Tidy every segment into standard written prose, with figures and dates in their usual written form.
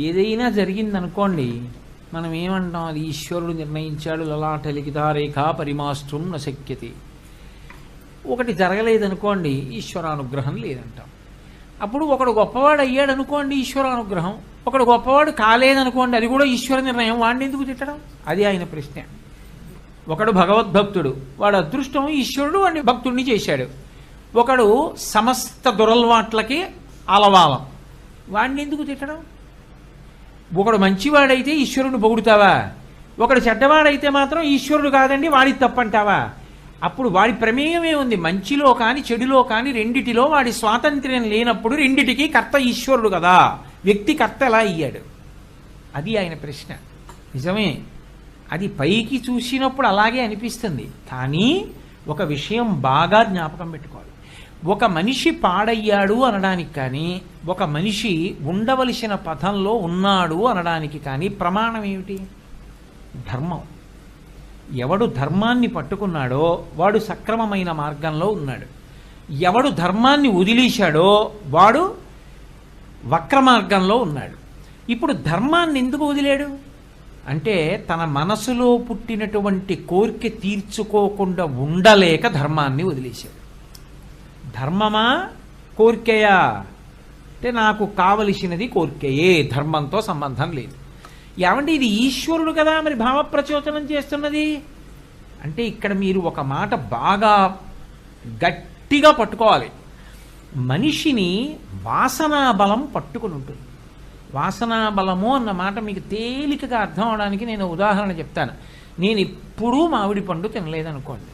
ఏదైనా జరిగిందనుకోండి, మనం ఏమంటాం, అది ఈశ్వరుడు నిర్ణయించాడు, లలాట లిఖితారేఖా పరిమాస్త్రం న శక్యతే. ఒకటి జరగలేదనుకోండి, ఈశ్వరానుగ్రహం లేదంటాం. అప్పుడు ఒకడు గొప్పవాడు అయ్యాడు అనుకోండి, ఈశ్వరానుగ్రహం. ఒకడు గొప్పవాడు కాలేదనుకోండి, అది కూడా ఈశ్వర నిర్ణయం. వాడిని ఎందుకు తిట్టడం? అది ఆయన ప్రశ్న. ఒకడు భగవద్భక్తుడు, వాడు అదృష్టం, ఈశ్వరుడు వాడిని భక్తుడిని చేశాడు. ఒకడు సమస్త దురలవాట్లకి అలవాలం, వాడిని ఎందుకు తిట్టడం? ఒకడు మంచివాడైతే ఈశ్వరుని పొగుడుతావా? ఒకడు చెడ్డవాడైతే మాత్రం ఈశ్వరుడు కాదండి వాడి తప్పంటావా? అప్పుడు వాడి ప్రమేయమే ఉంది. మంచిలో కానీ చెడులో కానీ రెండిటిలో వాడి స్వాతంత్ర్యం లేనప్పుడు రెండిటికి కర్త ఈశ్వరుడు కదా, వ్యక్తి కర్త ఎలా అయ్యాడు? అది ఆయన ప్రశ్న. నిజమే, అది పైకి చూసినప్పుడు అలాగే అనిపిస్తుంది. కానీ ఒక విషయం బాగా జ్ఞాపకం పెట్టుకోవాలి. ఒక మనిషి పాడయ్యాడు అనడానికి కానీ, ఒక మనిషి ఉండవలసిన పథంలో ఉన్నాడు అనడానికి కానీ ప్రమాణం ఏమిటి? ధర్మం. ఎవడు ధర్మాన్ని పట్టుకున్నాడో వాడు సక్రమమైన మార్గంలో ఉన్నాడు. ఎవడు ధర్మాన్ని వదిలేశాడో వాడు వక్ర మార్గంలో ఉన్నాడు. ఇప్పుడు ధర్మాన్ని ఎందుకు వదిలేడు అంటే, తన మనసులో పుట్టినటువంటి కోరిక తీర్చుకోకుండా ఉండలేక ధర్మాన్ని వదిలేశాడు. ధర్మమా కోరికయా అంటే, నాకు కావలసినది కోరికయే, ధర్మంతో సంబంధం లేదు. ఏమంటే ఇది ఈశ్వరుడు కదా మరి భావప్రచోదనం చేస్తున్నది అంటే, ఇక్కడ మీరు ఒక మాట బాగా గట్టిగా పట్టుకోవాలి. మనిషిని వాసనా బలం పట్టుకుని ఉంటుంది. వాసనా బలము అన్న మాట మీకు తేలికగా అర్థం అవడానికి నేను ఉదాహరణ చెప్తాను. నేను ఎప్పుడూ మామిడి పండు తినలేదనుకోండి,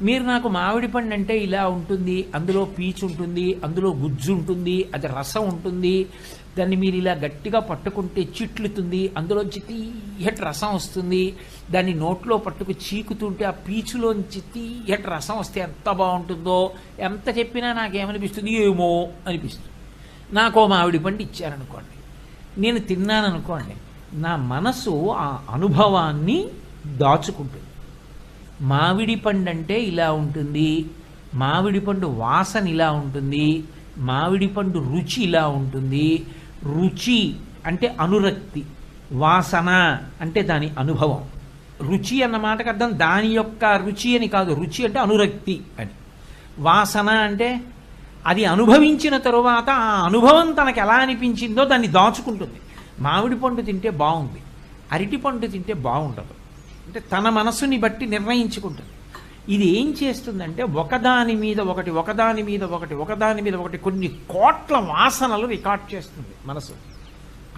మీరు నాకు మామిడి పండు అంటే ఇలా ఉంటుంది, అందులో పీచు ఉంటుంది, అందులో గుజ్జు ఉంటుంది, అది రసం ఉంటుంది, దాన్ని మీరు ఇలా గట్టిగా పట్టుకుంటే చిట్లుతుంది, అందులోంచి తీయటి రసం వస్తుంది, దాన్ని నోట్లో పట్టుకు చీకుతుంటే ఆ పీచులోంచి తీయటి రసం వస్తే ఎంత బాగుంటుందో, ఎంత చెప్పినా నాకేమనిపిస్తుంది, ఏమో అనిపిస్తుంది. నాకో మామిడి పండు ఇచ్చారనుకోండి, నేను తిన్నాననుకోండి, నా మనసు ఆ అనుభవాన్ని దాచుకుంటుంది. మామిడి పండు అంటే ఇలా ఉంటుంది, మామిడి పండు వాసన ఇలా ఉంటుంది, మామిడి పండు రుచి ఇలా ఉంటుంది. రుచి అంటే అనురక్తి, వాసన అంటే దాని అనుభవం. రుచి అన్న మాటకు అర్థం దాని యొక్క రుచి అని కాదు, రుచి అంటే అనురక్తి అని. వాసన అంటే అది అనుభవించిన తరువాత ఆ అనుభవం తనకు ఎలా అనిపించిందో దాన్ని దాచుకుంటుంది. మామిడి పండు తింటే బాగుంది, అరటి పండు తింటే బాగుండదు, అంటే తన మనసుని బట్టి నిర్ణయించుకుంటుంది. ఇది ఏం చేస్తుందంటే, ఒకదాని మీద ఒకటి, ఒకదాని మీద ఒకటి, ఒకదాని మీద ఒకటి కొన్ని కోట్ల వాసనలు రికార్డ్ చేస్తుంది మనసు.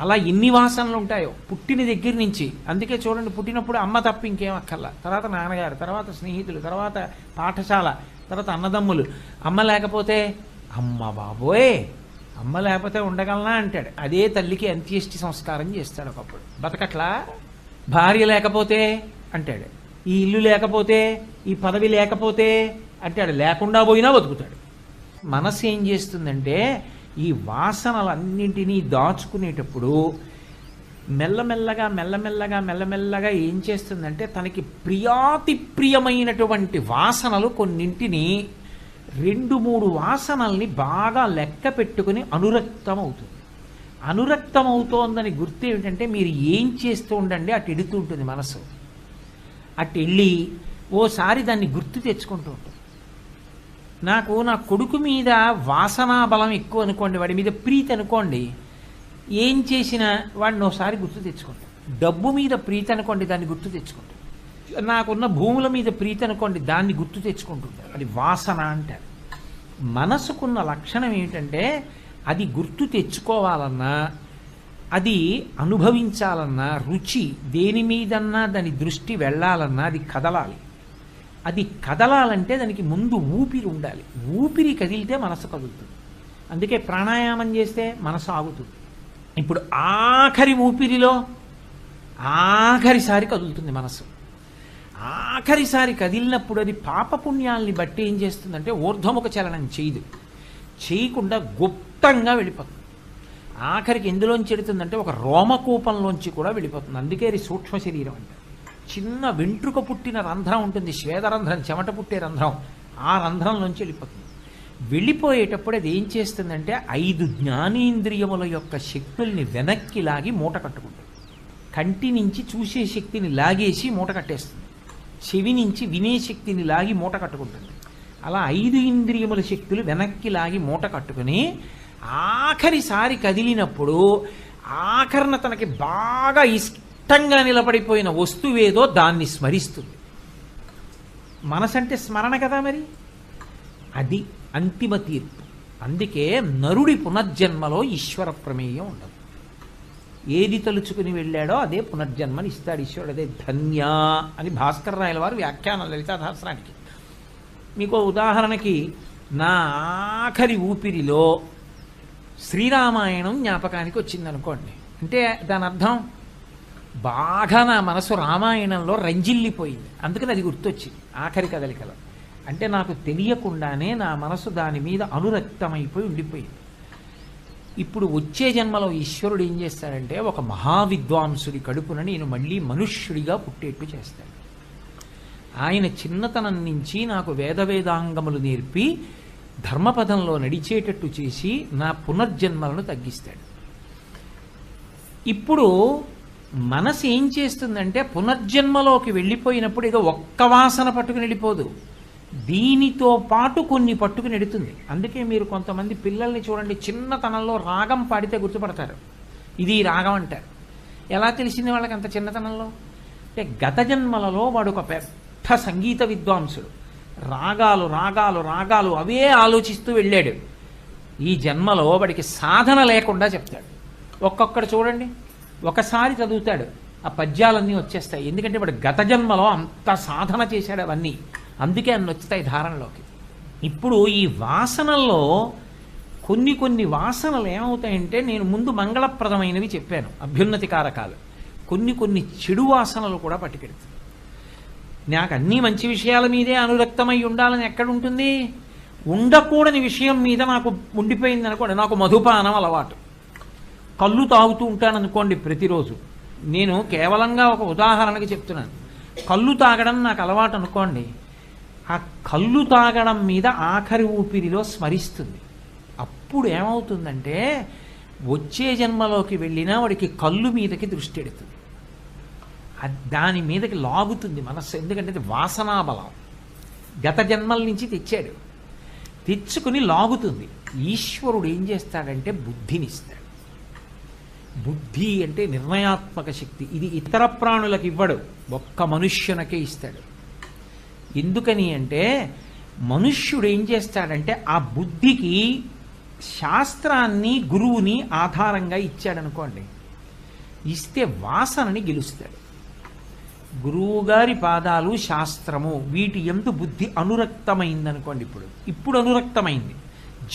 అలా ఎన్ని వాసనలు ఉంటాయో పుట్టిన దగ్గర నుంచి. అందుకే చూడండి, పుట్టినప్పుడు అమ్మ తప్ప ఇంకేం అక్కర్లా, తర్వాత నాన్నగారు, తర్వాత స్నేహితులు, తర్వాత పాఠశాల, తర్వాత అన్నదమ్ములు. అమ్మ లేకపోతే అమ్మ బాబోయ్, అమ్మ లేకపోతే ఉండగలనా అంటాడు. అదే తల్లికి అంత్యేష్టి సంస్కారం చేస్తాడు ఒకప్పుడు. బతకట్లా. భార్య లేకపోతే అంటాడు, ఈ ఇల్లు లేకపోతే, ఈ పదవి లేకపోతే అంటాడు. లేకుండా పోయినా బతుకుతాడు. మనసు ఏం చేస్తుందంటే, ఈ వాసనలన్నింటినీ దాచుకునేటప్పుడు మెల్లమెల్లగా మెల్లమెల్లగా మెల్లమెల్లగా ఏం చేస్తుందంటే, తనకి ప్రియాతి ప్రియమైనటువంటి వాసనలు కొన్నింటిని, 2-3 వాసనల్ని బాగా లెక్క పెట్టుకుని అనురక్తం అవుతుంది. అనురక్తం అవుతోందని గుర్తు ఏమిటంటే, మీరు ఏం చేస్తూ ఉండండి అటు ఎడుతూ ఉంటుంది మనసు. అటు వెళ్ళి ఓసారి దాన్ని గుర్తు తెచ్చుకుంటూ ఉంటుంది. నాకు నా కొడుకు మీద వాసనా బలం ఎక్కువ అనుకోండి, వాడి మీద ప్రీతి అనుకోండి, ఏం చేసినా వాడిని ఒకసారి గుర్తు తెచ్చుకుంటాను. డబ్బు మీద ప్రీతి అనుకోండి, దాన్ని గుర్తు తెచ్చుకుంటాను. నాకున్న భూముల మీద ప్రీతి అనుకోండి, దాన్ని గుర్తు తెచ్చుకుంటుంటారు. అది వాసన అంటారు. మనసుకున్న లక్షణం ఏమిటంటే, అది గుర్తు తెచ్చుకోవాలన్నా, అది అనుభవించాలన్నా, రుచి దేని మీదన్నా దాని దృష్టి వెళ్ళాలన్నా అది కదలాలి. అది కదలాలంటే దానికి ముందు ఊపిరి ఉండాలి. ఊపిరి కదిలితే మనసు కదులుతుంది. అందుకే ప్రాణాయామం చేస్తే మనసు ఆగుతుంది. ఇప్పుడు ఆఖరి ఊపిరిలో ఆఖరిసారి కదులుతుంది మనసు. ఆఖరిసారి కదిలినప్పుడు అది పాపపుణ్యాల్ని బట్టి ఏం చేస్తుందంటే, ఊర్ధ్వముఖ చలనం చేయకుండా గుప్తంగా వెళ్ళిపోతుంది. ఆఖరికి ఎందులోంచి వెళుతుందంటే, ఒక రోమకూపంలోంచి కూడా వెళ్ళిపోతుంది. అందుకే అది సూక్ష్మ శరీరం అంటే. చిన్న వెంట్రుక పుట్టిన రంధ్రం ఉంటుంది, శ్వేతరంధ్రం, చెమట పుట్టే రంధ్రం, ఆ రంధ్రంలోంచి వెళ్ళిపోతుంది. వెళ్ళిపోయేటప్పుడు అది ఏం చేస్తుందంటే 5 జ్ఞానేంద్రియముల యొక్క శక్తుల్ని వెనక్కి లాగి మూట కట్టుకుంటుంది. కంటి నుంచి చూసే శక్తిని లాగేసి మూట కట్టేస్తుంది, చెవి నుంచి వినే శక్తిని లాగి మూట కట్టుకుంటుంది. అలా 5 ఇంద్రియముల శక్తులు వెనక్కి లాగి మూట కట్టుకుని ఆఖరిసారి కదిలినప్పుడు ఆఖరణ తనకి బాగా ఇష్టంగా నిలబడిపోయిన వస్తువేదో దాన్ని స్మరిస్తుంది. మనసంటే స్మరణ కదా మరి, అది అంతిమ తీర్పు. అందుకే నరుడి పునర్జన్మలో ఈశ్వర ప్రమేయం ఉండదు. ఏది తలుచుకుని వెళ్ళాడో అదే పునర్జన్మని ఇస్తాడు ఈశ్వరుడు. అదే ధన్య అని భాస్కర రాయల వారు వ్యాఖ్యానం లలితా సహస్రానికి. మీకు ఉదాహరణకి నా ఆఖరి ఊపిరిలో శ్రీరామాయణం జ్ఞాపకానికి వచ్చిందనుకోండి, అంటే దాని అర్థం బాగా నా మనసు రామాయణంలో రంజిల్లిపోయింది, అందుకని అది గుర్తొచ్చింది ఆఖరి కదలికలో. అంటే నాకు తెలియకుండానే నా మనసు దాని మీద అనురక్తమైపోయి ఉండిపోయింది. ఇప్పుడు వచ్చే జన్మలో ఈశ్వరుడు ఏం చేస్తాడంటే ఒక మహావిద్వాంసుడి కడుపున నేను మళ్ళీ మనుష్యుడిగా పుట్టేట్టు చేస్తాడు. ఆయన చిన్నతనం నుంచి నాకు వేదాంగములు నేర్పి ధర్మపదంలో నడిచేటట్టు చేసి నా పునర్జన్మలను తగ్గిస్తాడు. ఇప్పుడు మనసు ఏం చేస్తుందంటే పునర్జన్మలోకి వెళ్ళిపోయినప్పుడు ఏదో ఒక్క వాసన పట్టుకుని వెళ్ళిపోదు, దీనితో పాటు కొన్ని పట్టుకుని ఎడుతుంది. అందుకే మీరు కొంతమంది పిల్లల్ని చూడండి, చిన్నతనంలో రాగం పాడితే గుర్తుపడతారు, ఇది రాగం అంటారు. ఎలా తెలిసింది వాళ్ళకి అంత చిన్నతనంలో? అంటే గత జన్మలలో వాడు ఒక పెద్ద సంగీత విద్వాంసుడు, రాగాలు రాగాలు రాగాలు అవే ఆలోచిస్తూ వెళ్ళాడు. ఈ జన్మలో వాడికి సాధన లేకుండా చెప్తాడు. ఒక్కొక్కడు చూడండి, ఒకసారి చదువుతాడు ఆ పద్యాలన్నీ వచ్చేస్తాయి, ఎందుకంటే వాడు గత జన్మలో అంత సాధన చేశాడు అవన్నీ, అందుకే అన్ని వచ్చుతాయి ధారణలోకి. ఇప్పుడు ఈ వాసనల్లో కొన్ని వాసనలు ఏమవుతాయంటే, నేను ముందు మంగళప్రదమైనవి చెప్పాను, అభ్యున్నతి కారకాలు. కొన్ని చెడు వాసనలు కూడా పట్టుకెడుతుంది. నాకు అన్ని మంచి విషయాల మీదే అనురక్తమై ఉండాలని ఎక్కడుంటుంది? ఉండకూడని విషయం మీద నాకు ఉండిపోయింది అనుకోండి. నాకు మధుపానం అలవాటు, కళ్ళు తాగుతూ ఉంటాను అనుకోండి ప్రతిరోజు. నేను కేవలంగా ఒక ఉదాహరణకి చెప్తున్నాను. కళ్ళు తాగడం నాకు అలవాటు అనుకోండి, ఆ కళ్ళు తాగడం మీద ఆఖరి ఊపిరిలో స్మరిస్తుంది. అప్పుడు ఏమవుతుందంటే వచ్చే జన్మలోకి వెళ్ళినా వాడికి కళ్ళు మీదకి దృష్టి ఎడుతుంది, దాని మీదకి లాగుతుంది మనస్సు. ఎందుకంటే అది వాసనాబలం, గత జన్మల నుంచి తెచ్చాడు, తెచ్చుకుని లాగుతుంది. ఈశ్వరుడు ఏం చేస్తాడంటే బుద్ధినిస్తాడు. బుద్ధి అంటే నిర్ణయాత్మక శక్తి. ఇది ఇతర ప్రాణులకు ఇవ్వడు, ఒక్క మనుష్యునకే ఇస్తాడు. ఎందుకని అంటే మనుష్యుడు ఏం చేస్తాడంటే ఆ బుద్ధికి శాస్త్రాన్ని గురువుని ఆధారంగా ఇచ్చాడనుకోండి, ఇస్తే వాసనని గెలుస్తాడు. గురువుగారి పాదాలు శాస్త్రము వీటి యందు బుద్ధి అనురక్తమైందనుకోండి. ఇప్పుడు అనురక్తమైంది,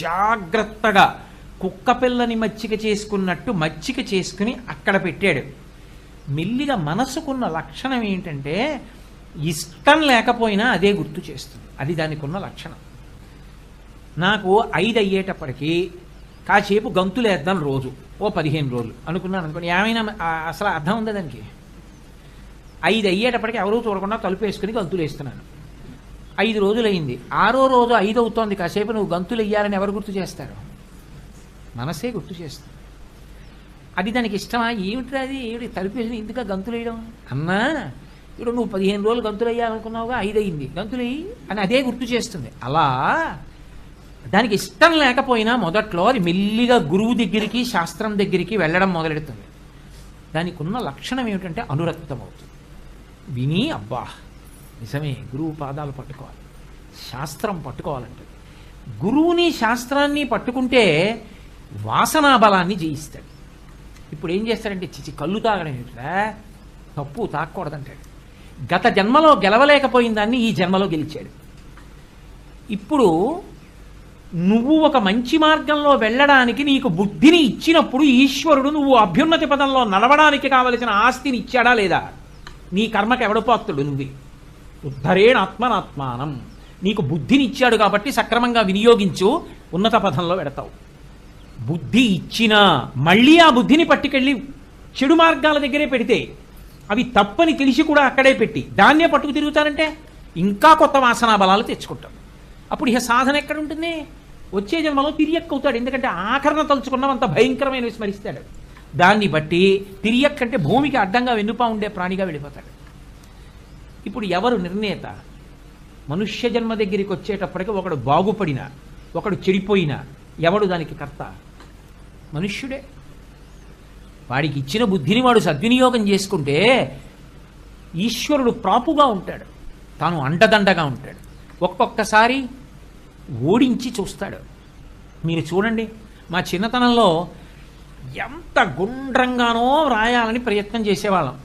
జాగ్రత్తగా కుక్క పిల్లని మచ్చిక చేసుకున్నట్టు మచ్చిక చేసుకుని అక్కడ పెట్టాడు. మెల్లిగా మనసుకున్న లక్షణం ఏంటంటే ఇష్టం లేకపోయినా అదే గుర్తు చేస్తుంది, అది దానికి ఉన్న లక్షణం. నాకు 5 అయ్యేటప్పటికీ కాసేపు గంతులేద్దాం రోజు, ఓ 15 రోజులు అనుకున్నాను అనుకోండి, ఏమైనా అసలు అర్థం ఉందా దానికి? 5 అయ్యేటప్పటికి ఎవరూ చూడకుండా తలుపు వేసుకుని గంతులు వేస్తున్నాను. 5 రోజులైంది, 6వ రోజు 5 అవుతోంది, కాసేపు నువ్వు గంతులు వేయాలని ఎవరు గుర్తు చేస్తారు? మనసే గుర్తు చేస్తుంది. అది దానికి ఇష్టమా? ఏమిటి అది, ఏమిటి తలుపు వేసి ఇందుక గంతులు వేయడం అన్నా? ఇప్పుడు నువ్వు 15 రోజులు గంతులు వేయాలనుకున్నావుగా, 5 అయింది, గంతులు వేయి అని అదే గుర్తు చేస్తుంది. అలా దానికి ఇష్టం లేకపోయినా మొదట్లో అది మెల్లిగా గురువు దగ్గరికి శాస్త్రం దగ్గరికి వెళ్ళడం మొదలెడుతుంది. దానికి ఉన్న లక్షణం ఏమిటంటే అనురక్తం అవుతుంది. విని అబ్బా నిజమే, గురువు పాదాలు పట్టుకోవాలి, శాస్త్రం పట్టుకోవాలంటే గురువుని శాస్త్రాన్ని పట్టుకుంటే వాసనా బలాన్ని జయిస్తాడు. ఇప్పుడు ఏం చేస్తాడంటే చిచి కళ్ళు తాగడం ఏమిట్రా, తప్పు, తాగకూడదంటాడు. గత జన్మలో గెలవలేకపోయిన దాన్ని ఈ జన్మలో గెలిచాడు. ఇప్పుడు నువ్వు ఒక మంచి మార్గంలో వెళ్ళడానికి నీకు బుద్ధిని ఇచ్చినప్పుడు ఈశ్వరుడు నువ్వు అభ్యున్నతి పదంలో నడవడానికి కావలసిన ఆస్తిని ఇచ్చాడా లేదా? నీ కర్మకి ఎవడపోతుడు? నువ్వే ఉద్ధరేణ ఆత్మనాత్మానం. నీకు బుద్ధిని ఇచ్చాడు కాబట్టి సక్రమంగా వినియోగించు, ఉన్నత పదంలో పెడతావు. బుద్ధి ఇచ్చినా మళ్ళీ ఆ బుద్ధిని పట్టుకెళ్ళి చెడు మార్గాల దగ్గరే పెడితే, అవి తప్పని తెలిసి కూడా అక్కడే పెట్టి దాన్నే పట్టుకు తిరుగుతారంటే ఇంకా కొత్త వాసనా బలాలు తెచ్చుకుంటాం. అప్పుడు ఇక సాధన ఎక్కడ ఉంటుంది? వచ్చే జన్మలో తిరియక్ అవుతాడు. ఎందుకంటే ఆఖరణ తలుచుకున్నవంత భయంకరమైన స్మరిస్తాడు. దాన్ని బట్టి తిరియక్ అంటే భూమికి అడ్డంగా వెన్నుపా ఉండే ప్రాణిగా వెళ్ళిపోతాడు. ఇప్పుడు ఎవరు నిర్ణేత? మనుష్య జన్మ దగ్గరికి వచ్చేటప్పటికి ఒకడు బాగుపడినా ఒకడు చెడిపోయినా ఎవడు దానికి కర్త? మనుష్యుడే. వాడికి ఇచ్చిన బుద్ధిని వాడు సద్వినియోగం చేసుకుంటే ఈశ్వరుడు ప్రాపుగా ఉంటాడు, తాను అండదండగా ఉంటాడు. ఒక్కొక్కసారి ఓడించి చూస్తాడు. మీరు చూడండి, మా చిన్నతనంలో ఎంత గుండ్రంగానో రాయాలని ప్రయత్నం చేసేవాళ్ళం.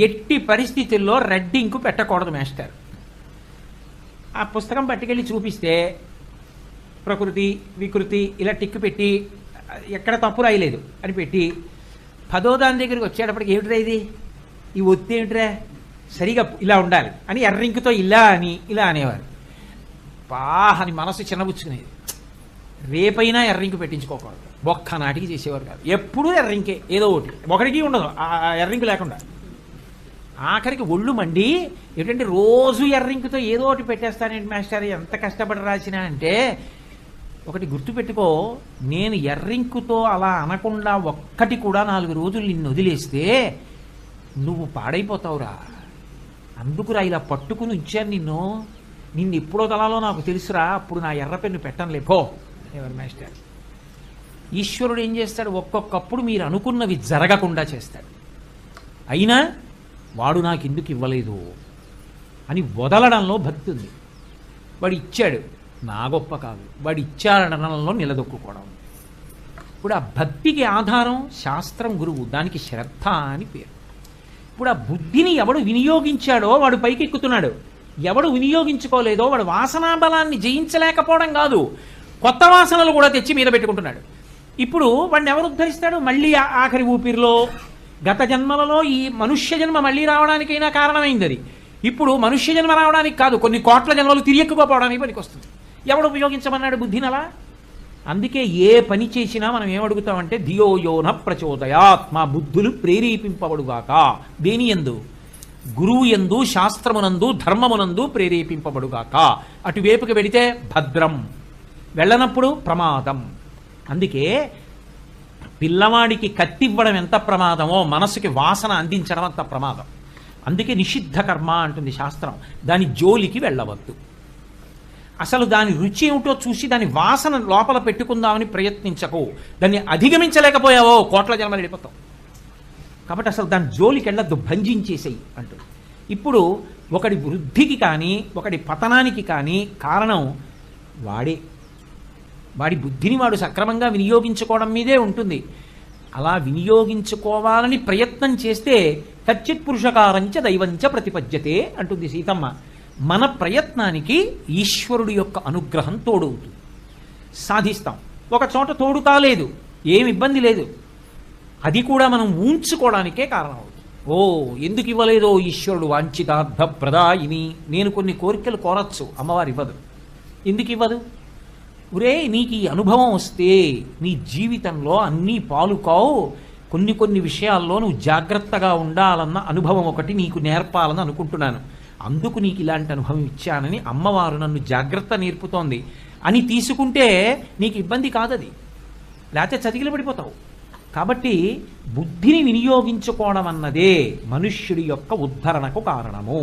ఎట్టి పరిస్థితుల్లో రెడ్ ఇంకు పెట్టకూడదు మాస్టర్. ఆ పుస్తకం పట్టుకెళ్ళి చూపిస్తే ప్రకృతి వికృతి ఇలా టిక్కు పెట్టి ఎక్కడ తప్పు రాయలేదు అని పెట్టి 10వ దాని దగ్గరికి వచ్చేటప్పటికి ఏమిట్రా ఇది, ఈ ఒత్తి ఏమిట్రా, సరిగా ఇలా ఉండాలి అని ఎర్రింకుతో ఇలా అని ఇలా అనేవారు. అని మనసు చిన్నబుచ్చుకునేది. రేపైనా ఎర్రింకు పెట్టించుకోకూడదు, ఒక్క నాటికి చేసేవారు కాదు. ఎప్పుడూ ఎర్రింకే, ఏదో ఒకటికి ఉండదు ఆ ఎర్రింకు లేకుండా. ఆఖరికి ఒళ్ళు మండి ఏంటంటే రోజు ఎర్రింకుతో ఏదో ఒకటి పెట్టేస్తానేంటి మాస్టర్, ఎంత కష్టపడి రాసినా అంటే, ఒకటి గుర్తుపెట్టుకో, నేను ఎర్రింకుతో అలా అనకుండా ఒక్కటి కూడా 4 రోజులు నిన్ను వదిలేస్తే నువ్వు పాడైపోతావురా. అందుకురా ఇలా పట్టుకుని ఉంచాను నిన్ను ఎప్పుడో తలాలో నాకు తెలుసురా, అప్పుడు నా ఎర్ర పెన్ను పెట్టనులే పో ఎవరు మాస్టర్. ఈశ్వరుడు ఏం చేస్తాడు, ఒక్కొక్కప్పుడు మీరు అనుకున్నవి జరగకుండా చేస్తాడు. అయినా వాడు నాకు ఎందుకు ఇవ్వలేదు అని వదలడంలో భక్తి ఉంది. వాడు ఇచ్చాడు, నా గొప్ప కాదు, వాడు ఇచ్చాడనడంలో నిలదొక్కుకోవడం. ఇప్పుడు ఆ భక్తికి ఆధారం శాస్త్రం, గురువు, దానికి శ్రద్ధ అని పేరు. ఇప్పుడు ఆ బుద్ధిని ఎవడు వినియోగించాడో వాడు పైకెక్కుతున్నాడు, ఎవడు వినియోగించుకోలేదో వాడు వాసనా బలాన్ని జయించలేకపోవడం కాదు, కొత్త వాసనలు కూడా తెచ్చి మీద పెట్టుకుంటున్నాడు. ఇప్పుడు వాడిని ఎవరు ఉద్ధరిస్తాడు? మళ్ళీ ఆఖరి ఊపిరిలో గత జన్మలలో ఈ మనుష్య జన్మ మళ్ళీ రావడానికైనా కారణమైంది అది. ఇప్పుడు మనుష్య జన్మ రావడానికి కాదు, కొన్ని కోట్ల జన్మలు తిరియక్కుపోవడానికి పనికి వస్తుంది. ఎవడు ఉపయోగించమన్నాడు బుద్ధిని అలా? అందుకే ఏ పని చేసినా మనం ఏమడుగుతామంటే ధియోయోన ప్రచోదయాత్, మా బుద్ధులు ప్రేరేపింపబడుగాక. దేని యందు? గురువు యందు, శాస్త్రమునందు, ధర్మమునందు ప్రేరేపింపబడుగాక. అటువైపుకి వెడితే భద్రం, వెళ్ళనప్పుడు ప్రమాదం. అందుకే పిల్లవాడికి కత్తివ్వడం ఎంత ప్రమాదమో మనసుకి వాసన అందించడం అంత ప్రమాదం. అందుకే నిషిద్ధ కర్మ అంటుంది శాస్త్రం, దాని జోలికి వెళ్ళవద్దు. అసలు దాని రుచి ఏమిటో చూసి దాని వాసన లోపల పెట్టుకుందామని ప్రయత్నించకు. దాన్ని అధిగమించలేకపోయావో కోట్ల జన్మలు వెళ్ళిపోతావు. కాబట్టి అసలు దాని జోలికి వెళ్ళద్దు, భంజించేసేయి అంటుంది. ఇప్పుడు ఒకడి వృద్ధికి కానీ ఒకడి పతనానికి కానీ కారణం వాడి బుద్ధిని వాడు సక్రమంగా వినియోగించుకోవడం మీదే ఉంటుంది. అలా వినియోగించుకోవాలని ప్రయత్నం చేస్తే కచ్చిత్ పురుషకారంచ దైవంచ ప్రతిపద్యతే అంటుంది సీతమ్మ. మన ప్రయత్నానికి ఈశ్వరుడి యొక్క అనుగ్రహం తోడవుతుంది, సాధిస్తాం. ఒక చోట తోడు కాలేదు, ఏమి ఇబ్బంది లేదు, అది కూడా మనం ఊంచుకోవడానికే కారణం అవుతుంది. ఎందుకు ఇవ్వలేదో ఈశ్వరుడు వాంఛితార్థ ప్రదాయిని. నేను కొన్ని కోరికలు కోరచ్చు, అమ్మవారు ఇవ్వదు. ఎందుకు ఇవ్వదు? నీకు ఈ అనుభవం వస్తే నీ జీవితంలో అన్నీ పాలుకావు, కొన్ని విషయాల్లో నువ్వు జాగ్రత్తగా ఉండాలన్న అనుభవం ఒకటి నీకు నేర్పాలని అనుకుంటున్నాను, అందుకు నీకు ఇలాంటి అనుభవం ఇచ్చానని అమ్మవారు నన్ను జాగ్రత్త నేర్పుతోంది అని తీసుకుంటే నీకు ఇబ్బంది కాదది, లేకపోతే చతికిల పడిపోతావు. కాబట్టి బుద్ధిని వినియోగించుకోవడం అన్నదే మనుష్యుడి యొక్క ఉద్ధరణకు కారణము.